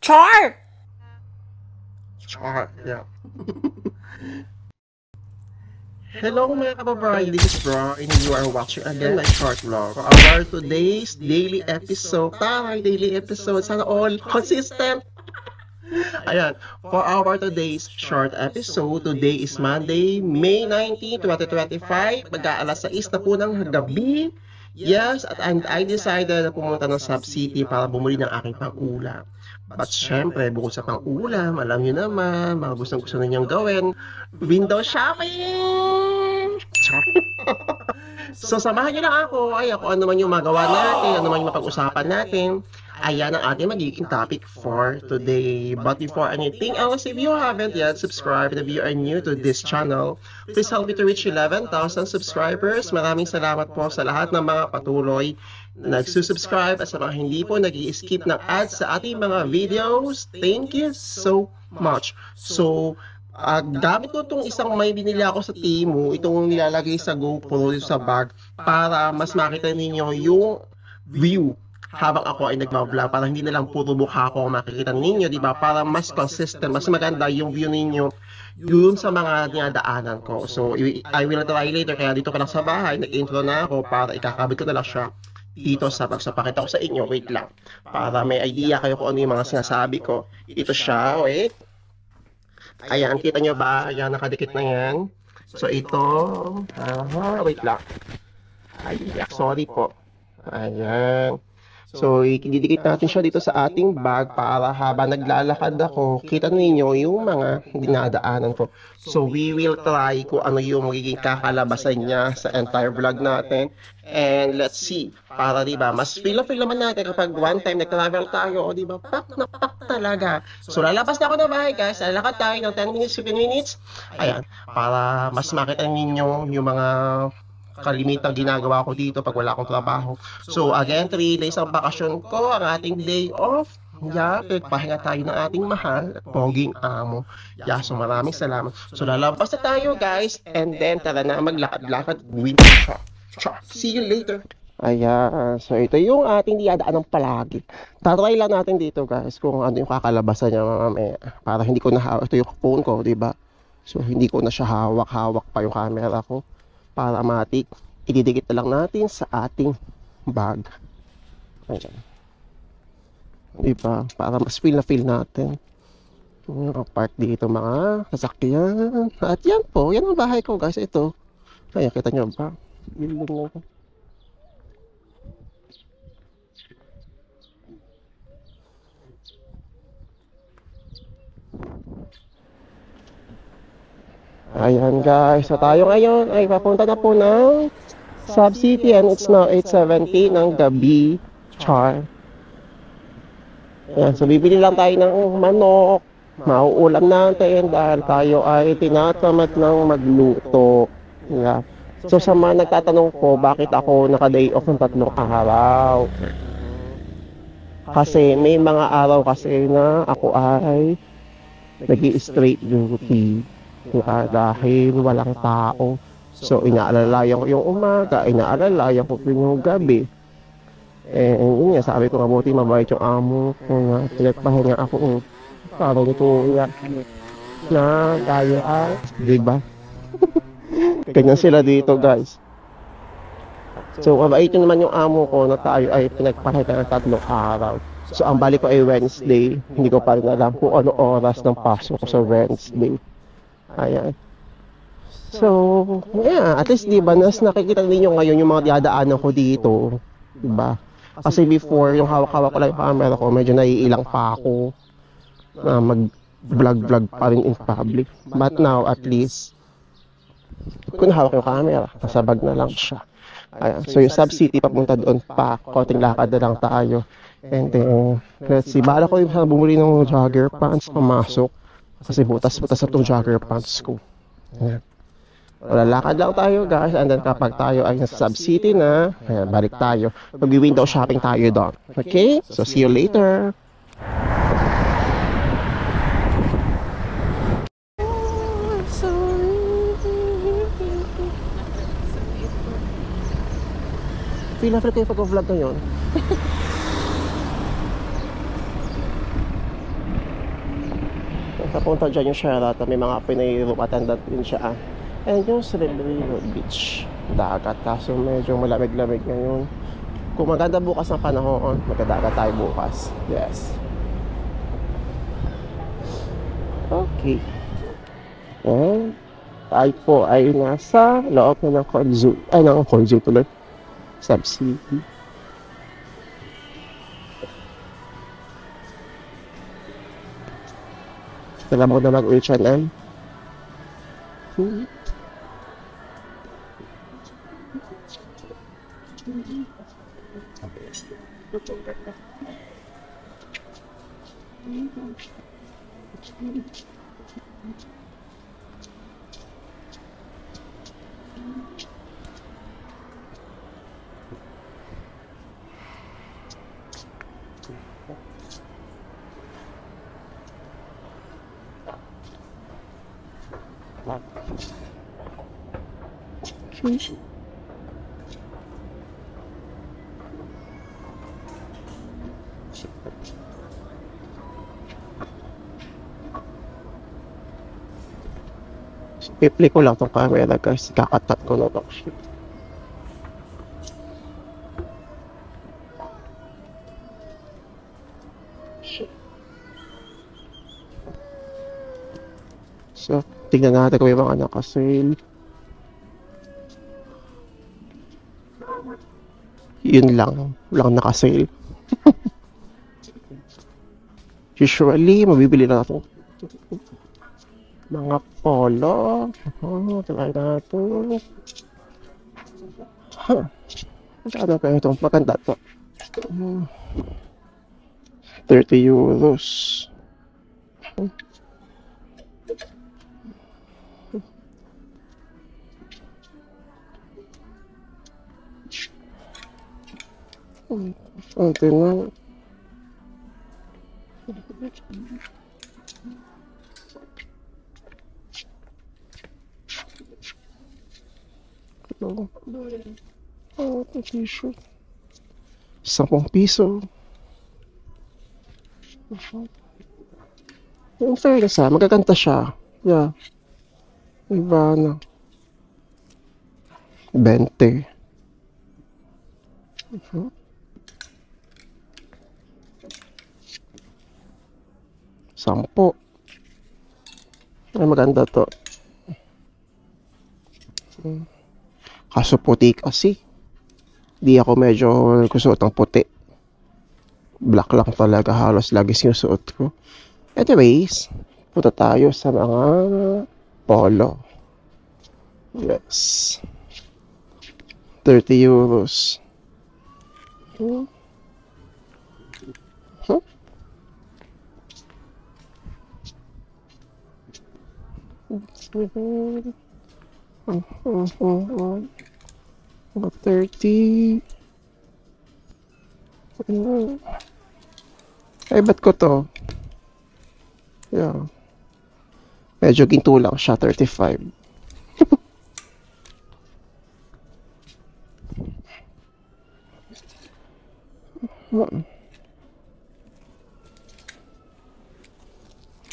Char! Char, yeah. Hello mga kababayan, this is Bro, and you are watching again my short vlog for our today's daily episode. Tama, daily episode. Sana all consistent. Ayan, for our today's short episode, today is Monday, May 19, 2025. Mag-aalas 6 na po ng gabi. Yes, and I decided na pumunta ng Sub City para bumili ng aking pang-ulam. But syempre, bukod sa pang-ulam, alam nyo naman, mga gustong-gusto ninyong gawin, window shopping! So, samahan nyo lang ako. Ay, ako ano man yung magawa natin, ano man yung mapag-usapan natin. Ayan ang ating magiging topic for today. But before anything else, if you haven't yet subscribed, if you are new to this channel, please help me to reach 11,000 subscribers. Maraming salamat po sa lahat ng mga patuloy na nagsusubscribe at sa mga hindi po nag-i-skip ng ads sa ating mga videos. Thank you so much. So, gamit ko itong isang may binili ako sa Temu, itong nilalagay sa GoPro sa bag para mas makita ninyo yung view habang ako ay nagbablog, para hindi na lang puro mukha ko makikita ninyo, di ba? Para mas consistent, mas maganda yung view ninyo yun sa mga dinadaanan ko. So, I will try later, kaya dito ka lang sa bahay, nag-intro na ako para ikakabit ko na lang siya dito sa pagsapakita ko sa inyo. Wait lang, para may idea kayo kung ano yung mga sinasabi ko. Ito siya, wait. Ayan, kita nyo ba? Ayan, nakadikit na yan. So, ito, wait lang. Ay, sorry po. Ayan. So, ididikit natin siya dito sa ating bag para habang naglalakad ako, kita ninyo yung mga dinadaanan ko. So, we will try kung ano yung magiging kakalabasan niya sa entire vlog natin. And let's see, para diba, mas feel naman natin kapag one time nag-travel tayo, o diba, pak na pak talaga. So, lalabas na ako na bahay guys, lalakad tayo ng 10 minutes, 15 minutes. Ayan, para mas makita ninyo yung mga kalimitang ginagawa ko dito pag wala akong trabaho. So again, 3 days ang bakasyon ko, ang ating day off. Yeah, pahinga tayo ng ating mahal at poging amo. Yeah, so maraming salamat. So lalabas na tayo guys, and then tara na maglakad-lakad. See you later. Ayan, so ito yung ating diadaan ng palagi. Tatry lang natin dito guys kung ano yung kakalabasan niya mamaya. Para hindi ko na hawak, ito yung phone ko, diba? So hindi ko na siya hawak-hawak pa yung camera ko. Para matik, ididikit na lang natin sa ating bag. Ayan. Diba? Para mas feel natin. Park dito mga sasakyan. At yan po, yan ang bahay ko guys. Ito. Ayan, kita nyo ba? Building lang ko. Ayan guys, so tayo ngayon ay papunta na po ng Sub City and it's now 8:70 ng gabi. Char. Ayan, so bibili lang tayo ng manok, mauulam natin dahil tayo ay tinatamad ng magluto. Yeah. So sa mga nagtatanong po bakit ako naka-day off ng 3 araw. Kasi may mga araw kasi na ako ay nag-i-straight duty. Dahil walang tao. So inaalalayan ko yung umaga, inaalalayan ko yung gabi. Yun nga, sabi ko mabuti mabait yung amo ko na pinagpahinga ako para nito yan na tayo ay, diba? Ganyan sila dito guys. So mabait yun naman yung amo ko na tayo ay pinagpahinga ng 3 araw. So ang balik ko ay Wednesday. Hindi ko pa rin alam kung ano oras ng pasok ko sa Wednesday. Ayan. So, yeah, at least diba, nas nakikita ninyo ngayon yung mga diadaanan ko dito. Diba? Kasi before, yung hawak-hawak ko lang yung camera ko, medyo naiilang pa ako na mag-vlog pa rin in public. But now, at least, kung hawak yung camera, nasa bag na lang siya. Ayan. So, yung Sub City, papunta doon pa, konting lakad na lang tayo. And then, let's see, bala ko yung bumuli ng jogger pants, pamasok. Kasi butas-butas na itong jogger pants ko. Ayan. Lalakad lang tayo guys. And then kapag tayo ay nasa Sub City na, ayan, balik tayo. Mag-window shopping tayo doon. Okay? So see you later. Feel na feel kayo pag-vlog ngayon. papunta dyan yung Sheraton. May mga Pinay room attendant din siya. And yung Cerebrillo Beach, dagat. Kaso medyo malamig-lamig ngayon. Kung maganda bukas ng panahon, magdadagat tayo bukas. Yes. Okay. And tayo po ay nasa loob na ng Consul. Ay, ng Consul tuloy. Subcity. Nalabag na mag-H&M. I-play ko lang tong camera guys. Kakatat ko na to. So, tingnan natin kung may mga nakasale. Yun lang. Walang nakasale. Usually, mabibili na ito. Mga polo. Try natin. Ano kaya itong maganda to? 30 euros. Ito na. Oh, ito t-shirt. 10 piso. Yung fairness magaganda siya. Yeah. Iba na. 20. Sampo. Ay, maganda to. Kaso puti kasi. Di ako medyo nagsusuot ng puti. Black lang talaga. Halos lagi sinusuot ko. Anyways, punta tayo sa mga polo. Yes. 30 euros. About 30. Ay, ba't ko to? Yeah. Medyo ginto lang siya, 35.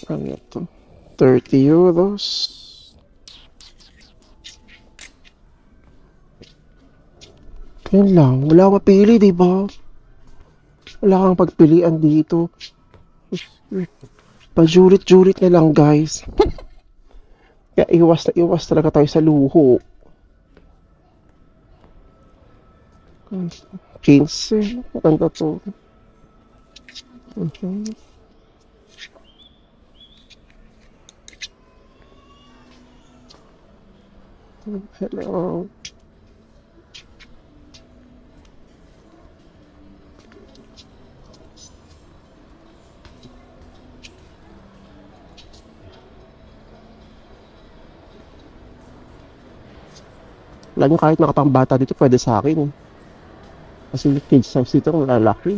Ano to? 30 euros. Yan lang. Wala akong mapili, diba? Wala kang pagpilian dito. Pajurit-jurit na lang, guys. Kaya iwas na iwas talaga tayo sa luho. 15. Maganda to. Hello. Wala nyo kahit nakapambata dito, pwede sa akin. Kasi kids size dito, lalaki.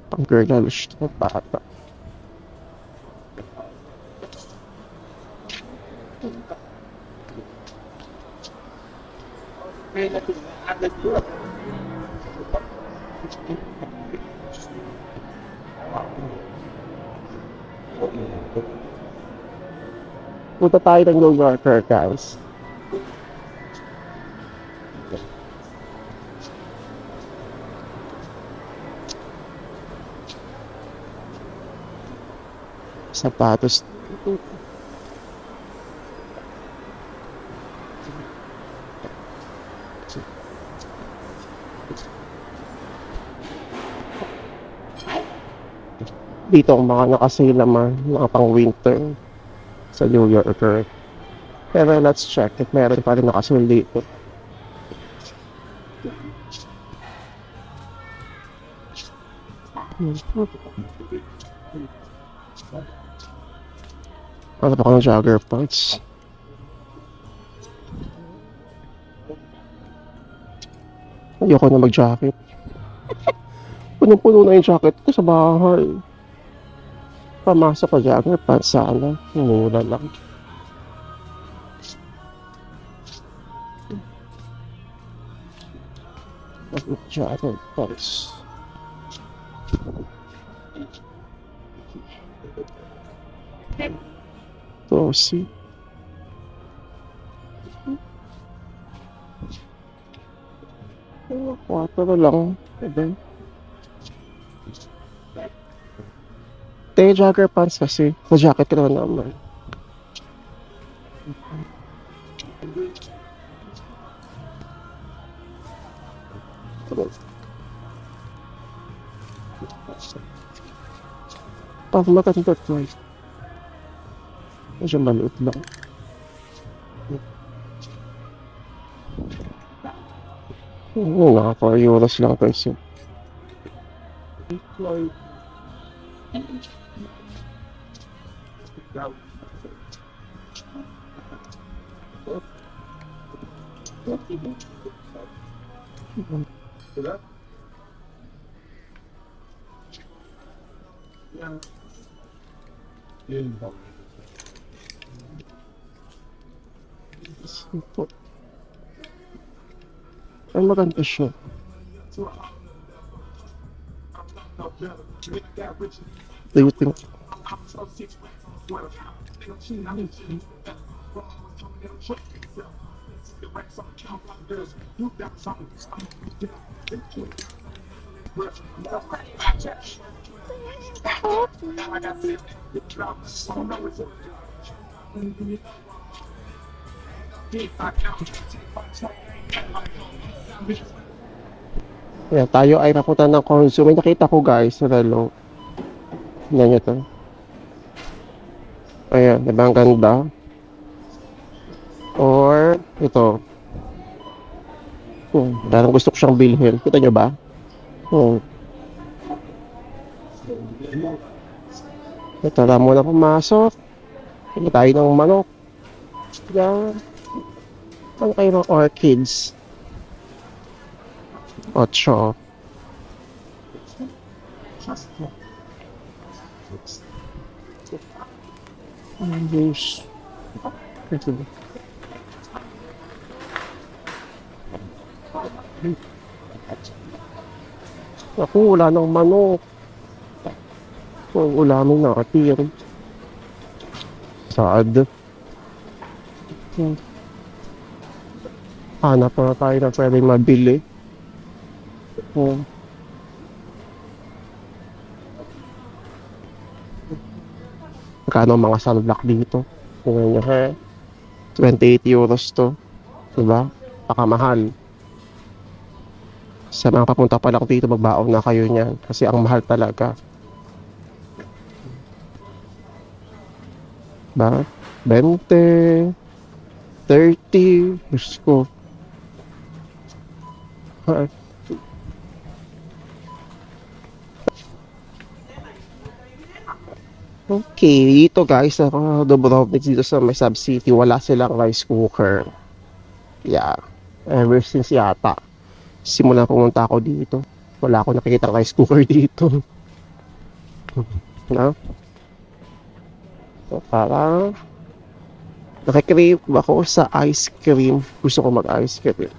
Pang girlish to, bata. Punta tayo ng New Yorker, guys. Sapatos. Dito ang mga nakasale naman, mga pang winter sa New Yorker. Pero let's check if meron pa rin nakasale dito. Ano pa ng jogger pants? Ayoko na mag-jacket. Punong-puno na yung jacket ko sa bahay. Pamasok ka jogger pants sana. Mura lang. Jogger pants. So, see. Water lang. Okay. Tayo jogger pants kasi. Sa-jacket ka naman naman. Pag maganda ito. Medyo maliit lang. Naka 4 euros lang kasi. Ay, maganda siya. Do you think? Yeah, tayo ay napunta ng consume. May nakita ko guys sa relo. Tignan nyo to. Ayan, diba ang ganda? Or, ito. Darang gusto ko siyang bilhin. Kita nyo ba? Ito lang muna pumasok. Hindi tayo ng manok. Yan. Ano kayo ng orchids? 8. Juice. Ako, wala ng manok. Ulamin natin. Sad. Hanap na tayo na pwedeng mabili. Magkano ang mga sunblock dito? Tingnan nyo, 28 euros to. Diba? Pakamahal. Sa mga papunta pa lang dito, magbaon na kayo niyan. Kasi ang mahal talaga. Diba? 20, 30, Diyos ko. Okay, dito guys, sa Dubrovnik dito sa may sub-city, wala silang rice cooker. Yeah, ever since yata. Simula pumunta ako dito, wala ako nakikita rice cooker dito. No? So, parang nakikrave ako sa ice cream. Gusto ko mag-ice cream.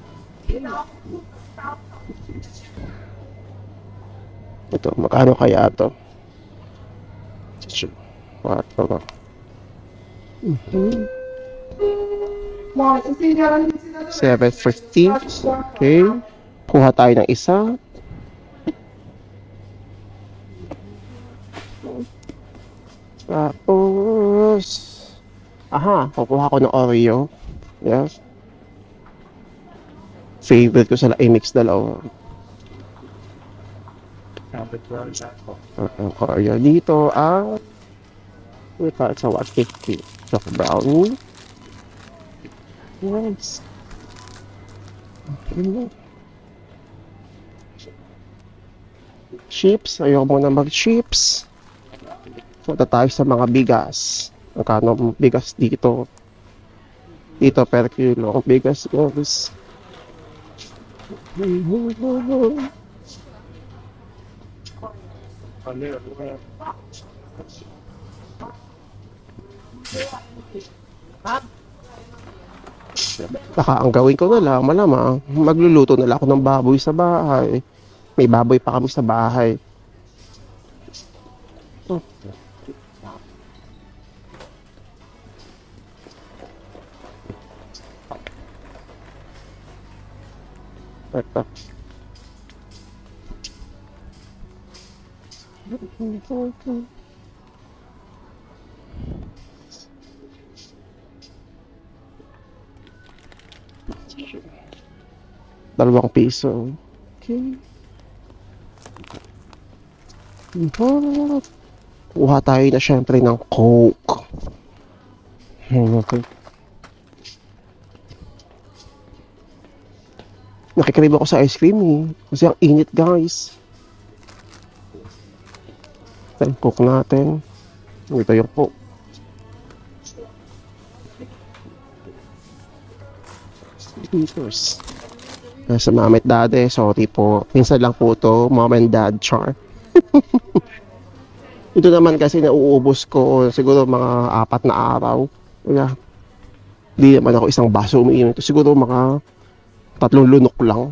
Ito, magkano kaya ito? 4. Mhm. 750. Okay. Kuha tayo ng isa. Tapos, kukuha ko ng Oreo. Yes. Favorite ko sa i-mix dalawa. Oreo dito ang sa 150. So, brownie. Yes. Okay. Chips. Ayoko muna mag-chips. Punta tayo sa mga bigas. Magkano ang bigas dito? Dito per kilo. Ang bigas guys. Baka ang gawin ko na lang, malamang magluluto na lang ako ng baboy sa bahay. May baboy pa kami sa bahay. Ito. ₱2. Okay. Kuha tayo na syempre ng Coke. Okay. Nakikrave ako sa ice cream eh. Kasi ang init guys. Ito yung Coke natin. Ito yung Coke. Liters. Sa mama at daddy, sorry po. Minsan lang po to, mom and dad char. Ito naman kasi nauubos ko siguro mga 4 na araw. Kaya, di naman ako isang baso umiinom. Ito siguro mga 3 lunok lang.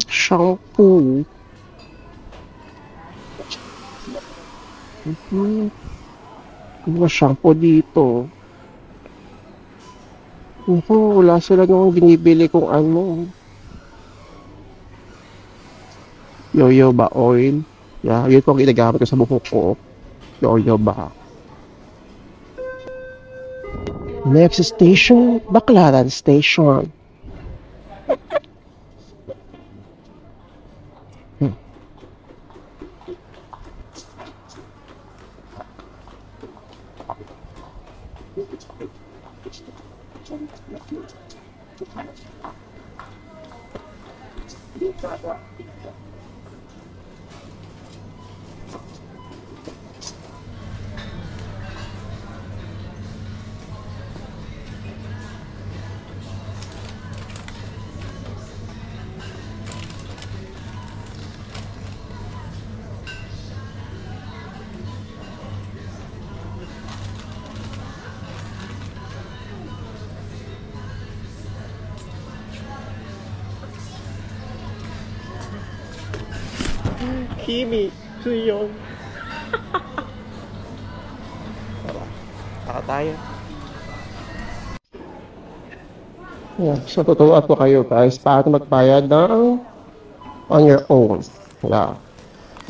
Shampoo. Mga shampoo dito. Wala sila nung binibili kung ano. Jojoba oil. Yeah, yun po ang ginagamit ko sa buhok ko. Jojoba. Next station, Baclaran Station. Kimi, Suyon. Tara tayo. Yeah, so tuturuan po kayo guys paano magbayad ng on your own. Yeah.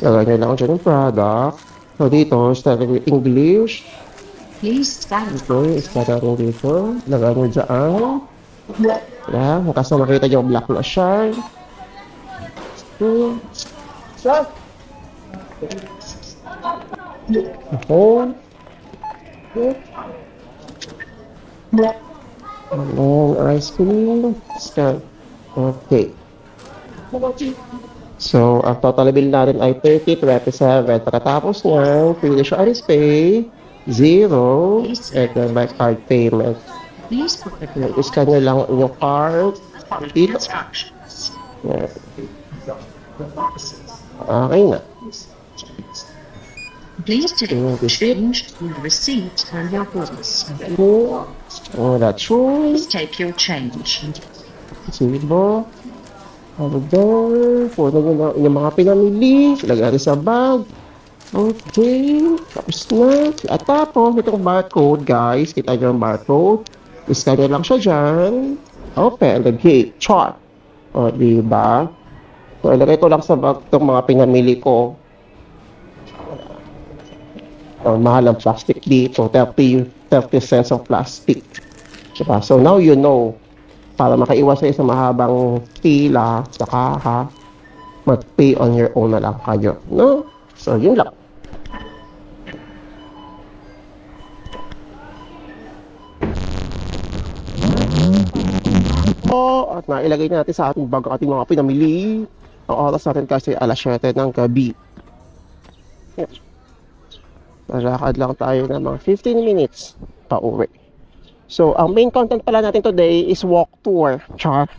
Lagay nyo lang dyan yung product. So dito, start with English. Please scan. Okay, start natin dito. Lagay nyo dyan. Yeah, kasi makita nyo black na siya. Start. Hold. Long ice cream. Scan. Okay. So, ang total bill natin ay 30.27. Pagkatapos niyan, finish on pay, 0, and then by card payment. Please put the I-scan nyo lang ang inyong card. Dito. instructions. Yan. Okay na. Please change the receipt and your goods. Wala choice. Please take your change. Sibo. Order. Puno nyo na yung mga pinamili. Lagay sa bag. Okay. Tapos na. At tapos, itong barcode, guys. Kita nyo yung barcode. Scan nyo lang siya dyan. Open. Lagay. Chart. O, diba? So, ilagay ko lang sa bag itong mga pinamili ko. Mahal ang plastic dito. 30 cents of plastic. Diba? So, now you know. Para makaiwas sa mahabang pila, saka mag-pay on your own na lang kayo. No? So, yun lang. At nailagay natin sa ating bag ang ating mga pinamili. Ang oras natin kasi alas 7 ng gabi. Malakad lang tayo ng mga 15 minutes pa uwi. So, ang main content pala natin today is walk tour. Char.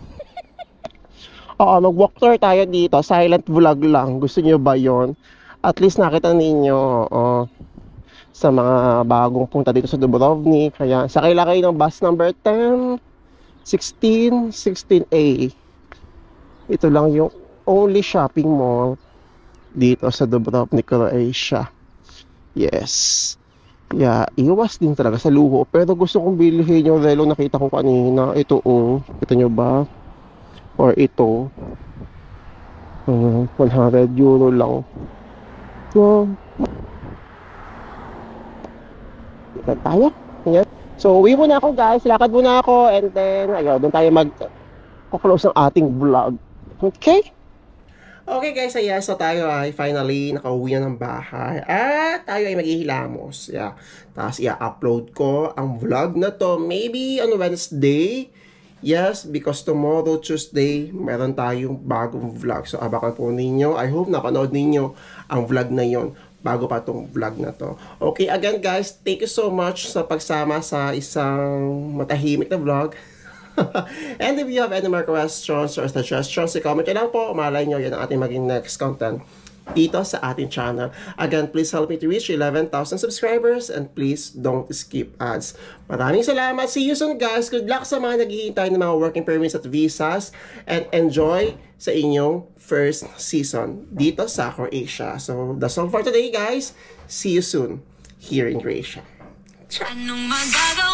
Mag-walk tour tayo dito. Silent vlog lang. Gusto niyo ba yon? At least nakita ninyo sa mga bagong punta dito sa Dubrovnik. Kaya, sakay lang kayo ng bus number 10, 16, 16A. Ito lang yung only shopping mall dito sa Dubrovnik, Croatia. Yes. Yeah, iwas din talaga sa luho. Pero gusto kong bilhin yung relo nakita ko kanina. Ito kita nyo ba? Or ito. 100 euro lang. So, kita tayo. Ayan. So, uwi muna ako guys. Lakad muna ako. And then, ayun, doon tayo mag-close ng ating vlog. Okay? Okay guys, ayan, so tayo ay finally nakauwi na ng bahay at tayo ay maghihilamos. Yeah. Tapos i-upload ko ang vlog na to maybe on Wednesday. Yes, because tomorrow Tuesday meron tayong bagong vlog. So abangan po ninyo. I hope napanood ninyo ang vlog na yon bago pa tong vlog na to. Okay, again guys, thank you so much sa pagsama sa isang matahimik na vlog. And if you have any more questions or suggestions, i-comment nyo lang po. Malay nyo, yan ang ating maging next content dito sa ating channel. Again, please help me to reach 11,000 subscribers and please don't skip ads. Maraming salamat. See you soon guys. Good luck sa mga naghihintay ng mga working permits at visas and enjoy sa inyong first season dito sa Croatia. So, that's all for today guys. See you soon here in Croatia. Ciao!